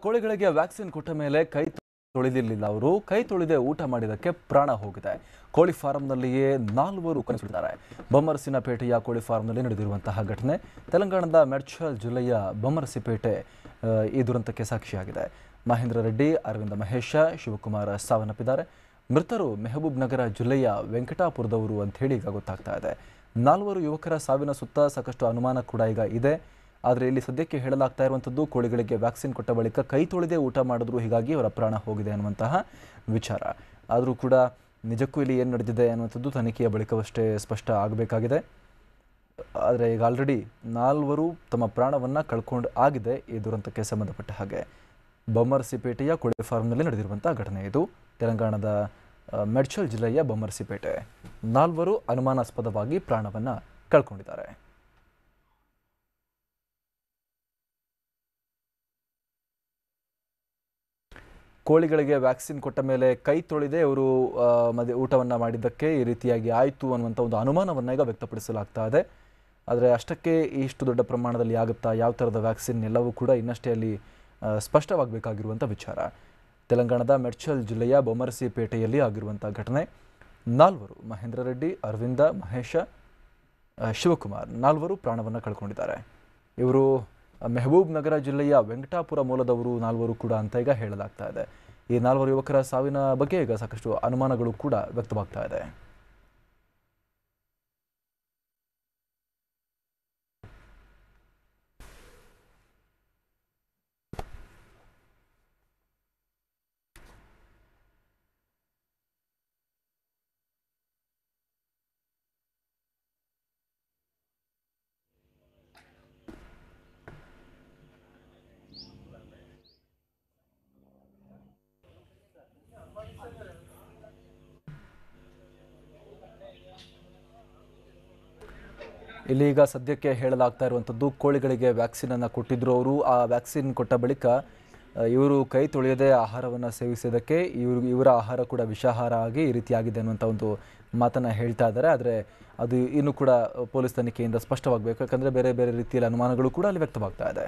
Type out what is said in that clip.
ಕೋಳಿಗಳಿಗೆ ವ್ಯಾಕ್ಸಿನ್ ಕೊಟ್ಟ ಮೇಲೆ ಕೈ ತೊಳೆದಿರಲಿಲ್ಲ ಅವರು. ಕೈ ತೊಳೆದೇ ಊಟ ಮಾಡಿದಕ್ಕೆ ಪ್ರಾಣ ಹೋಗಿದೆ. ಕೋಳಿ ಫಾರಂನಲ್ಲಿಯೇ 4 ಕೊನೆಸಿದ್ದಾರೆ. ಬೊಮ್ಮರಸಿನಪೇಟೆಯ ಕೋಳಿ ಫಾರಂನಲ್ಲಿ ನಡೆದಿರುವಂತಹ ಘಟನೆ ತೆಲಂಗಾಣದ ಮೆಡ್ಚಲ್ ಜಿಲ್ಲೆಯ ಬೊಮ್ಮರಸಿಪೇಟೆ ಈ ದುರಂತಕ್ಕೆ ಸಾಕ್ಷಿಯಾಗಿದೆ. ಮಹೇಂದ್ರ ರೆಡ್ಡಿ, ಅರವಿಂದ ಮಹೇಶ, ಶಿವಕುಮಾರ್ ಸಾವನ್ನಪ್ಪಿದ್ದಾರೆ. ಮೃತರು ಮೆಹಬೂಬ್ ನಗರ ಜಿಲ್ಲೆಯ ವೆಂಕಟಾಪುರದವರು ಅಂತ ಹೇಳಿ ಈಗ ಗೊತ್ತಾಗ್ತಾ ಇದೆ. 4 ಯುವಕರ ಸಾವಿನ ಸುತ್ತ ಸಾಕಷ್ಟು ಅನುಮಾನ ಕೂಡ ಈಗ ಇದೆ. ಆದರೆ ಇಲ್ಲಿ ಸದ್ಯಕ್ಕೆ ಹೇಳಲಾಗ್ತಾ ಇರುವಂಥದ್ದು ಕೋಳಿಗಳಿಗೆ ವ್ಯಾಕ್ಸಿನ್ ಕೊಟ್ಟ ಬಳಿಕ ಕೈ ತೊಳೆದೇ ಊಟ ಮಾಡಿದ್ರು, ಹೀಗಾಗಿ ಅವರ ಪ್ರಾಣ ಹೋಗಿದೆ ಅನ್ನುವಂತಹ ವಿಚಾರ. ಆದರೂ ಕೂಡ ನಿಜಕ್ಕೂ ಇಲ್ಲಿ ಏನು ನಡೆದಿದೆ ಅನ್ನುವಂಥದ್ದು ತನಿಖೆಯ ಬಳಿಕವಷ್ಟೇ ಸ್ಪಷ್ಟ ಆಗಬೇಕಾಗಿದೆ. ಆದರೆ ಈಗ ಆಲ್ರೆಡಿ 4 ತಮ್ಮ ಪ್ರಾಣವನ್ನು ಕಳ್ಕೊಂಡು ಆಗಿದೆ ಈ ದುರಂತಕ್ಕೆ ಸಂಬಂಧಪಟ್ಟ ಹಾಗೆ. ಬೊಮ್ಮರಸಿಪೇಟೆಯ ಕೋಳಿ ಫಾರ್ಮ್ನಲ್ಲಿ ನಡೆದಿರುವಂಥ ಘಟನೆ ಇದು. ತೆಲಂಗಾಣದ ಮೆಡ್ಚಲ್ ಜಿಲ್ಲೆಯ ಬೊಮ್ಮರಸಿಪೇಟೆ. 4 ಅನುಮಾನಾಸ್ಪದವಾಗಿ ಪ್ರಾಣವನ್ನು ಕಳ್ಕೊಂಡಿದ್ದಾರೆ. ಕೋಳಿಗಳಿಗೆ ವ್ಯಾಕ್ಸಿನ್ ಕೊಟ್ಟ ಮೇಲೆ ಕೈ ತೊಳೆದೇ ಅವರು ಊಟವನ್ನು ಮಾಡಿದ್ದಕ್ಕೆ ಈ ರೀತಿಯಾಗಿ ಆಯಿತು ಅನ್ನುವಂಥ ಒಂದು ಅನುಮಾನವನ್ನು ಈಗ ವ್ಯಕ್ತಪಡಿಸಲಾಗ್ತಾ ಇದೆ. ಆದರೆ ಅಷ್ಟಕ್ಕೆ ಇಷ್ಟು ದೊಡ್ಡ ಪ್ರಮಾಣದಲ್ಲಿ ಆಗುತ್ತಾ, ಯಾವ ಥರದ ವ್ಯಾಕ್ಸಿನ್ ಎಲ್ಲವೂ ಕೂಡ ಇನ್ನಷ್ಟೇ ಅಲ್ಲಿ ಸ್ಪಷ್ಟವಾಗಬೇಕಾಗಿರುವಂಥ ವಿಚಾರ. ತೆಲಂಗಾಣದ ಮೆಡ್ಚಲ್ ಜಿಲ್ಲೆಯ ಬೊಮ್ಮರಸಿಪೇಟೆಯಲ್ಲಿ ಆಗಿರುವಂಥ ಘಟನೆ. 4 ಮಹೇಂದ್ರ ರೆಡ್ಡಿ, ಅರವಿಂದ, ಮಹೇಶ, ಶಿವಕುಮಾರ್ 4 ಪ್ರಾಣವನ್ನು ಕಳ್ಕೊಂಡಿದ್ದಾರೆ. ಇವರು ಮೆಹಬೂಬ್ ನಗರ ಜಿಲ್ಲೆಯ ವೆಂಕಟಾಪುರ ಮೂಲದವರು 4 ಕೂಡ ಅಂತ ಈಗ ಹೇಳಲಾಗ್ತಾ ಇದೆ. ಈ 4 ಯುವಕರ ಸಾವಿನ ಬಗ್ಗೆ ಈಗ ಸಾಕಷ್ಟು ಅನುಮಾನಗಳು ಕೂಡ ವ್ಯಕ್ತವಾಗ್ತಾ ಇದೆ. ಇಲ್ಲಿ ಈಗ ಸದ್ಯಕ್ಕೆ ಹೇಳಲಾಗ್ತಾ ಇರುವಂಥದ್ದು ಕೋಳಿಗಳಿಗೆ ವ್ಯಾಕ್ಸಿನನ್ನು ಕೊಟ್ಟಿದ್ರು ಅವರು. ಆ ವ್ಯಾಕ್ಸಿನ್ ಕೊಟ್ಟ ಬಳಿಕ ಇವರು ಕೈ ತೊಳೆಯದೇ ಆಹಾರವನ್ನು ಸೇವಿಸಿದ್ದಕ್ಕೆ ಇವರ ಆಹಾರ ಕೂಡ ವಿಷಾಹಾರ ಆಗಿ ಈ ರೀತಿಯಾಗಿದೆ ಅನ್ನುವಂಥ ಒಂದು ಮಾತನ್ನು ಹೇಳ್ತಾ ಇದ್ದಾರೆ. ಆದರೆ ಅದು ಇನ್ನೂ ಕೂಡ ಪೊಲೀಸ್ ತನಿಖೆಯಿಂದ ಸ್ಪಷ್ಟವಾಗಬೇಕು. ಯಾಕಂದರೆ ಬೇರೆ ಬೇರೆ ರೀತಿಯಲ್ಲಿ ಅನುಮಾನಗಳು ಕೂಡ ಅಲ್ಲಿ ವ್ಯಕ್ತವಾಗ್ತಾ ಇದೆ.